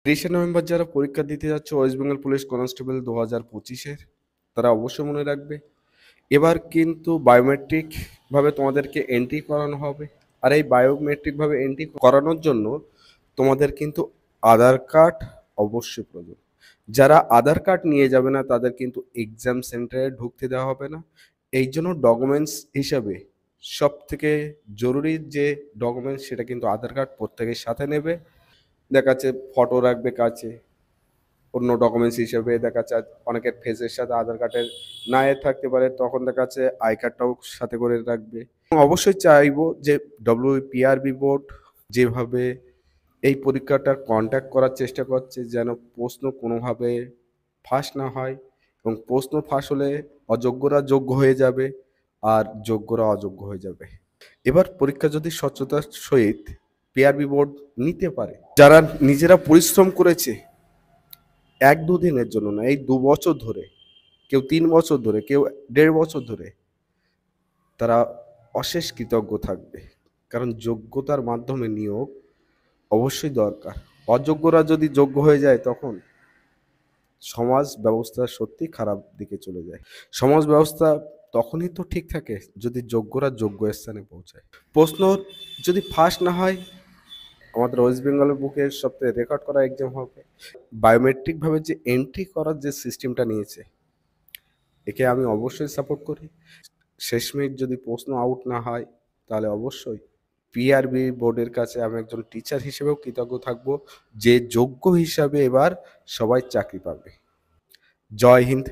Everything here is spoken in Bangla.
৩০শে নভেম্বর যারা পরীক্ষা দিতে যাচ্ছে ওয়েস্ট বেঙ্গল পুলিশ কনস্টেবল ২০২৫-এর, তারা অবশ্যই মনে রাখবে, এবার কিন্তু বায়োমেট্রিকভাবে তোমাদেরকে এন্ট্রি করানো হবে। আর এই বায়োমেট্রিকভাবে এন্ট্রি করানোর জন্য তোমাদের কিন্তু আধার কার্ড অবশ্যই প্রয়োজন। যারা আধার কার্ড নিয়ে যাবে না তাদের কিন্তু এক্সাম সেন্টারে ঢুকতে দেওয়া হবে না। এই জন্য ডকুমেন্টস হিসাবে সবথেকে জরুরি যে ডকুমেন্টস সেটা কিন্তু আধার কার্ড প্রত্যেকের সাথে নেবে। দেখা যাচ্ছে ফটো রাখবে কাছে, অন্য ডকুমেন্টস হিসেবে দেখা যাচ্ছে অনেকের ফেসের সাথে আধার কার্ডের না এ থাকতে পারে, তখন দেখা যাচ্ছে আই কার্ডটাও সাথে করে রাখবে। এবং অবশ্যই চাইবো যে ডব্লিউপিআরবি বোর্ড যেভাবে এই পরীক্ষাটার কন্ট্যাক্ট করার চেষ্টা করছে যেন প্রশ্ন কোনোভাবে ফাঁস না হয়, এবং প্রশ্ন ফাঁস হলে অযোগ্যরা যোগ্য হয়ে যাবে আর যোগ্যরা অযোগ্য হয়ে যাবে। এবার পরীক্ষা যদি স্বচ্ছতার সহিত পিআরবি বোর্ড নিতে পারে, যারা নিজেরা পরিশ্রম করেছে ১-২ দিনের জন্য না, এই ২ বছর ধরে, কেউ ৩ বছর ধরে, কেউ ১.৫ বছর ধরে, তারা অশেষ কৃতজ্ঞ থাকবে। কারণ যোগ্যতার মাধ্যমে নিয়োগ অবশ্যই দরকার। অযোগ্যরা যদি যোগ্য হয়ে যায় তখন সমাজ ব্যবস্থা সত্যি খারাপ দিকে চলে যায়। সমাজ ব্যবস্থা তখনই তো ঠিক থাকে যদি যোগ্যরা যোগ্য স্থানে পৌঁছায়। প্রশ্ন যদি ফাঁস না হয়, আমাদের ওয়েস্ট বেঙ্গলের বুকে সবথেকে রেকর্ড করা এক্সাম হবে। বায়োমেট্রিকভাবে যে এন্ট্রি করার যে সিস্টেমটা নিয়েছে, একে আমি অবশ্যই সাপোর্ট করি। শেষমেশ যদি প্রশ্ন আউট না হয় তাহলে অবশ্যই পিআরবি বোর্ডের কাছে আমি একজন টিচার হিসেবেও কৃতজ্ঞ থাকব, যে যোগ্য হিসাবে এবার সবাই চাকরি পাবে। জয় হিন্দ।